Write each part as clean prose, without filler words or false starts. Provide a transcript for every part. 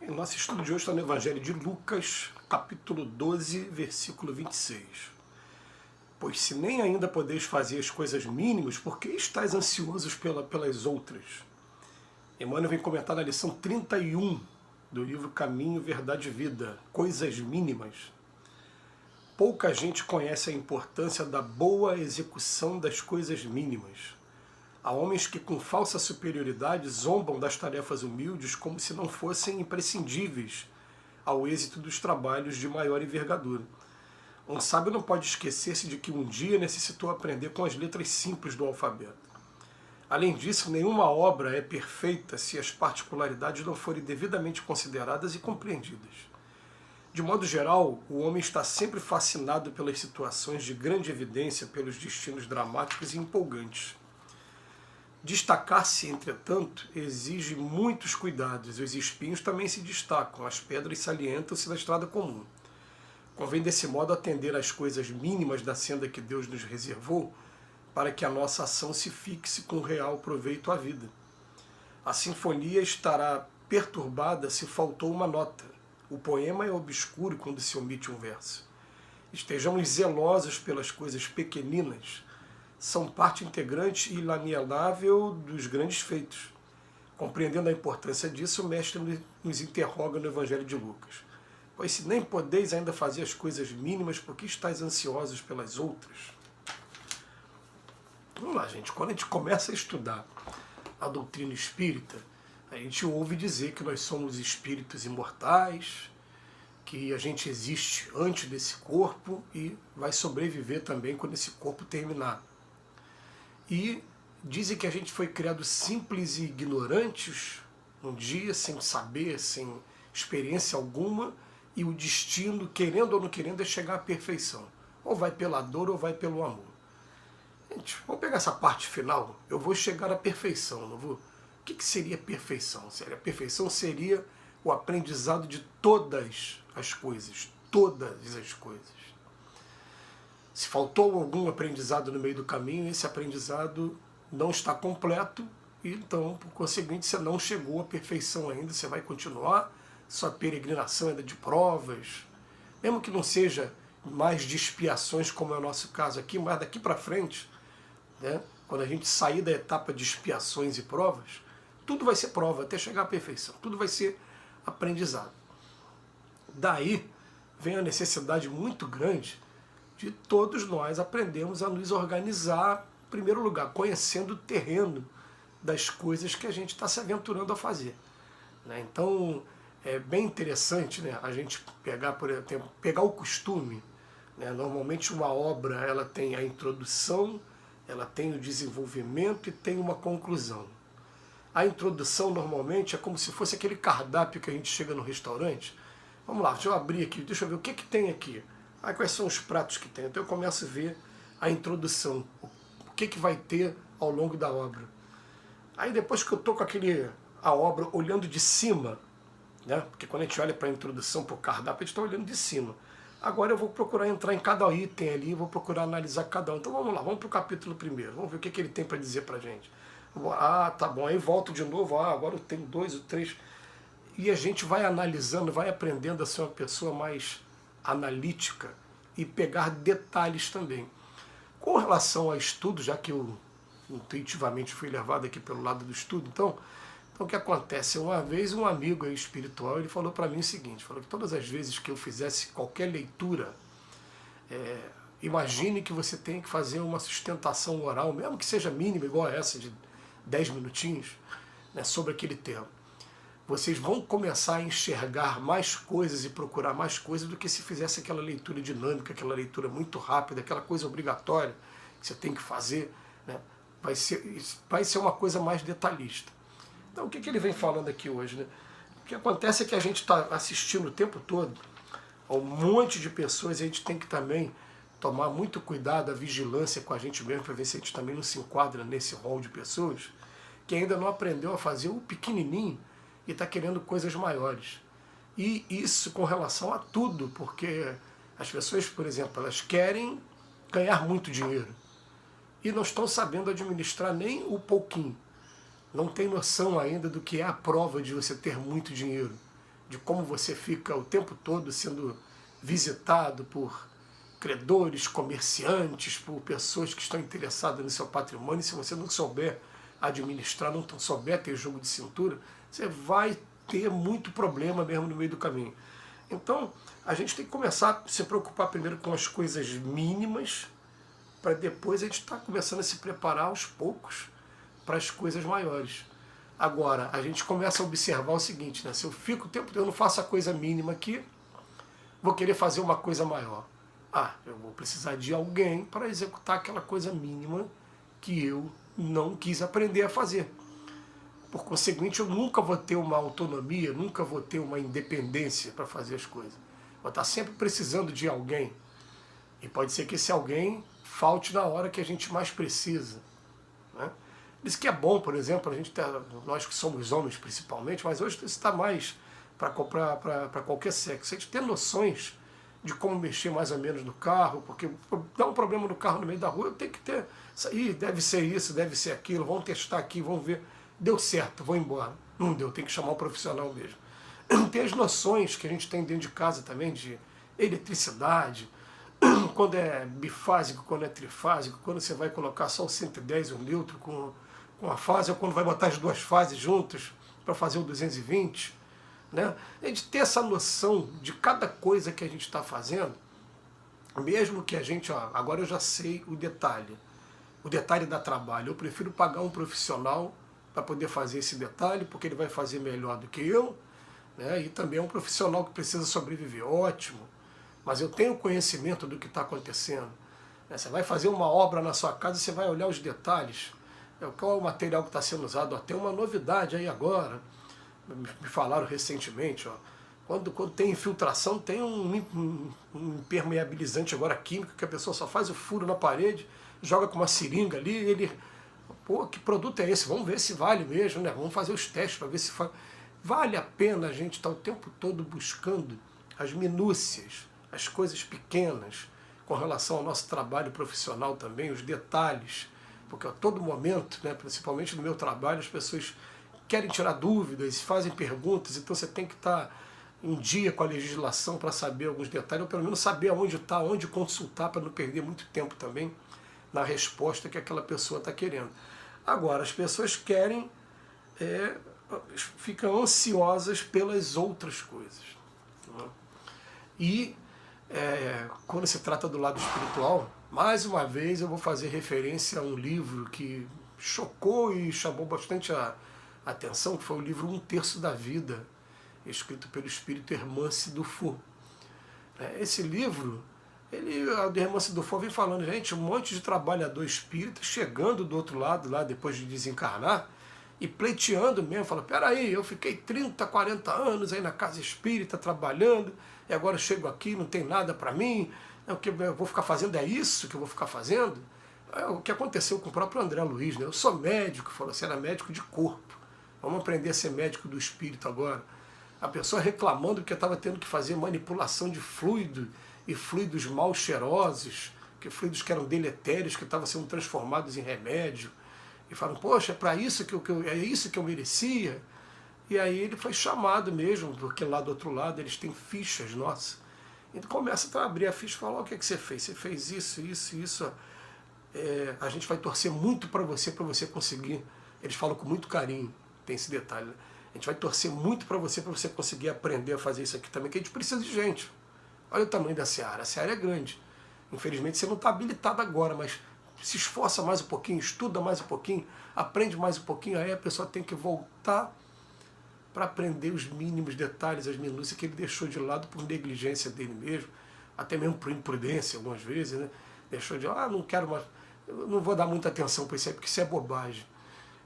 O nosso estudo de hoje está no Evangelho de Lucas, capítulo 12, versículo 26. Pois se nem ainda podeis fazer as coisas mínimas, por que estáis ansiosos pelas outras? Emmanuel vem comentar na lição 31 do livro Caminho, Verdade e Vida, Coisas Mínimas. Pouca gente conhece a importância da boa execução das coisas mínimas. Há homens que com falsa superioridade zombam das tarefas humildes como se não fossem imprescindíveis ao êxito dos trabalhos de maior envergadura. Um sábio não pode esquecer-se de que um dia necessitou aprender com as letras simples do alfabeto. Além disso, nenhuma obra é perfeita se as particularidades não forem devidamente consideradas e compreendidas. De modo geral, o homem está sempre fascinado pelas situações de grande evidência, pelos destinos dramáticos e empolgantes. Destacar-se, entretanto, exige muitos cuidados. Os espinhos também se destacam, as pedras salientam-se na estrada comum. Convém desse modo atender às coisas mínimas da senda que Deus nos reservou, para que a nossa ação se fixe com real proveito à vida. A sinfonia estará perturbada se faltou uma nota. O poema é obscuro quando se omite um verso. Estejamos zelosos pelas coisas pequeninas, são parte integrante e inalienável dos grandes feitos. Compreendendo a importância disso, o mestre nos interroga no Evangelho de Lucas. Pois se nem podeis ainda fazer as coisas mínimas, por que estáis ansiosos pelas outras? Vamos lá, gente. Quando a gente começa a estudar a doutrina espírita, a gente ouve dizer que nós somos espíritos imortais, que a gente existe antes desse corpo e vai sobreviver também quando esse corpo terminar. E dizem que a gente foi criado simples e ignorantes um dia, sem saber, sem experiência alguma, e o destino, querendo ou não querendo, é chegar à perfeição. Ou vai pela dor ou vai pelo amor. Gente, vamos pegar essa parte final. Eu vou chegar à perfeição, não vou? O que seria perfeição? A perfeição seria o aprendizado de todas as coisas. Todas as coisas. Se faltou algum aprendizado no meio do caminho, esse aprendizado não está completo, e então, por conseguinte, você não chegou à perfeição ainda, você vai continuar sua peregrinação ainda de provas, mesmo que não seja mais de expiações, como é o nosso caso aqui, mas daqui para frente, né, quando a gente sair da etapa de expiações e provas, tudo vai ser prova até chegar à perfeição, tudo vai ser aprendizado. Daí vem a necessidade muito grande de todos nós aprendermos a nos organizar, em primeiro lugar, conhecendo o terreno das coisas que a gente está se aventurando a fazer. Então, é bem interessante, né, a gente pegar, por exemplo, pegar o costume. Normalmente uma obra ela tem a introdução, ela tem o desenvolvimento e tem uma conclusão. A introdução normalmente é como se fosse aquele cardápio que a gente chega no restaurante. Vamos lá, deixa eu abrir aqui, deixa eu ver o que tem aqui. Quais são os pratos que tem? Então eu começo a ver a introdução, o que vai ter ao longo da obra. Aí depois que eu estou com a obra olhando de cima, né? Porque quando a gente olha para a introdução, para o cardápio, a gente está olhando de cima. Agora eu vou procurar entrar em cada item ali, vou procurar analisar cada um. Então vamos lá, vamos para o capítulo primeiro, vamos ver o que ele tem para dizer para a gente. Tá bom, aí volto de novo, agora eu tenho 2 ou 3. E a gente vai analisando, vai aprendendo a ser uma pessoa mais analítica e pegar detalhes também. Com relação ao estudo, já que eu intuitivamente fui levado aqui pelo lado do estudo, então o que acontece? Uma vez um amigo espiritual, ele falou para mim o seguinte, falou que todas as vezes que eu fizesse qualquer leitura, imagine que você tem que fazer uma sustentação oral, mesmo que seja mínima, igual a essa de 10 minutinhos, né, sobre aquele tema. Vocês vão começar a enxergar mais coisas e procurar mais coisas do que se fizesse aquela leitura dinâmica, aquela leitura muito rápida, aquela coisa obrigatória que você tem que fazer, né? Vai ser uma coisa mais detalhista. Então o que ele vem falando aqui hoje? Né? O que acontece é que a gente está assistindo o tempo todo a um monte de pessoas, e a gente tem que também tomar muito cuidado, a vigilância com a gente mesmo, para ver se a gente também não se enquadra nesse rol de pessoas que ainda não aprendeu a fazer o pequenininho e está querendo coisas maiores. E isso com relação a tudo, porque as pessoas, por exemplo, elas querem ganhar muito dinheiro e não estão sabendo administrar nem o pouquinho. Não tem noção ainda do que é a prova de você ter muito dinheiro. de como você fica o tempo todo sendo visitado por credores, comerciantes, por pessoas que estão interessadas no seu patrimônio, e se você não souber administrar, não souber ter jogo de cintura, você vai ter muito problema mesmo no meio do caminho. Então, a gente tem que começar a se preocupar primeiro com as coisas mínimas, para depois a gente estar começando a se preparar aos poucos para as coisas maiores. Agora, a gente começa a observar o seguinte, né? Se eu fico o tempo todo, eu não faço a coisa mínima aqui, vou querer fazer uma coisa maior. Eu vou precisar de alguém para executar aquela coisa mínima que eu não quis aprender a fazer. Por conseguinte, eu nunca vou ter uma autonomia, nunca vou ter uma independência para fazer as coisas. Vou estar sempre precisando de alguém. E pode ser que esse alguém falte na hora que a gente mais precisa, né? Isso que é bom, por exemplo, nós que somos homens principalmente, mas hoje isso está mais para qualquer sexo. A gente ter noções de como mexer mais ou menos no carro, porque dá um problema no carro no meio da rua, eu tenho que ter isso aí, deve ser isso, deve ser aquilo, vamos testar aqui, vamos ver. Deu certo, vou embora. Não deu, tem que chamar um profissional mesmo. Tem as noções que a gente tem dentro de casa também, de eletricidade, quando é bifásico, quando é trifásico, quando você vai colocar só o 110 e o neutro com a fase, ou quando vai botar as duas fases juntas para fazer o 220, né? A gente ter essa noção de cada coisa que a gente está fazendo, mesmo que a gente, agora eu já sei o detalhe dá trabalho, eu prefiro pagar um profissional para poder fazer esse detalhe, porque ele vai fazer melhor do que eu, né? E também é um profissional que precisa sobreviver, ótimo, mas eu tenho conhecimento do que está acontecendo. Você vai fazer uma obra na sua casa, você vai olhar os detalhes, qual é o material que está sendo usado. Tem uma novidade aí agora, me falaram recentemente, quando tem infiltração, tem um impermeabilizante agora químico, que a pessoa só faz o furo na parede, joga com uma seringa ali, ele... Pô, que produto é esse? Vamos ver se vale mesmo, né? Vamos fazer os testes para ver se vale a pena a gente estar o tempo todo buscando as minúcias, as coisas pequenas, com relação ao nosso trabalho profissional também, os detalhes, porque a todo momento, né, principalmente no meu trabalho, as pessoas querem tirar dúvidas, fazem perguntas, então você tem que estar em dia com a legislação para saber alguns detalhes, ou pelo menos saber aonde está, onde consultar, para não perder muito tempo também na resposta que aquela pessoa está querendo. Agora, as pessoas querem, ficam ansiosas pelas outras coisas, né? E quando se trata do lado espiritual, mais uma vez eu vou fazer referência a um livro que chocou e chamou bastante a atenção, que foi o livro Um Terço da Vida, escrito pelo espírito Hermance Dufour. Esse livro, a Hermance Dufour vem falando, gente, um monte de trabalhador espírita chegando do outro lado, lá depois de desencarnar, e pleiteando mesmo, fala, peraí, eu fiquei 30, 40 anos aí na casa espírita trabalhando, e agora eu chego aqui, não tem nada para mim, o que eu vou ficar fazendo é isso que eu vou ficar fazendo? O que aconteceu com o próprio André Luiz, né? Eu sou médico, falou, você era médico de corpo, vamos aprender a ser médico do espírito agora. A pessoa reclamando que estava tendo que fazer manipulação de fluido, e fluidos mal cheirosos, fluidos que eram deletérios, que estavam sendo transformados em remédio, e falam, poxa, é isso que eu merecia. E aí ele foi chamado mesmo, porque lá do outro lado eles têm fichas, nossa. Então começa a abrir a ficha e falar, o que você fez? Você fez isso, isso, isso. A gente vai torcer muito para você conseguir. Eles falam com muito carinho, tem esse detalhe, né? A gente vai torcer muito para você conseguir aprender a fazer isso aqui também, que a gente precisa de gente. Olha o tamanho da seara, a seara é grande. Infelizmente você não está habilitado agora, mas se esforça mais um pouquinho, estuda mais um pouquinho, aprende mais um pouquinho, aí a pessoa tem que voltar para aprender os mínimos detalhes, as minúcias que ele deixou de lado por negligência dele mesmo, até mesmo por imprudência algumas vezes, né? Deixou de, não quero mais, eu não vou dar muita atenção para isso aí, porque isso é bobagem.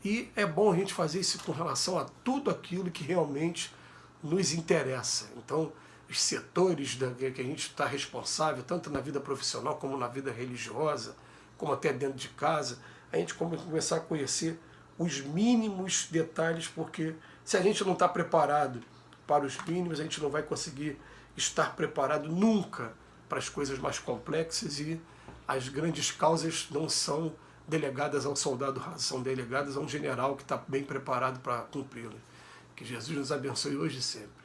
E é bom a gente fazer isso com relação a tudo aquilo que realmente nos interessa. Então, os setores que a gente está responsável, tanto na vida profissional como na vida religiosa, como até dentro de casa, a gente começar a conhecer os mínimos detalhes, porque se a gente não está preparado para os mínimos, a gente não vai conseguir estar preparado nunca para as coisas mais complexas, e as grandes causas não são delegadas ao soldado raso, são delegadas a um general que está bem preparado para cumpri-las. Que Jesus nos abençoe hoje e sempre.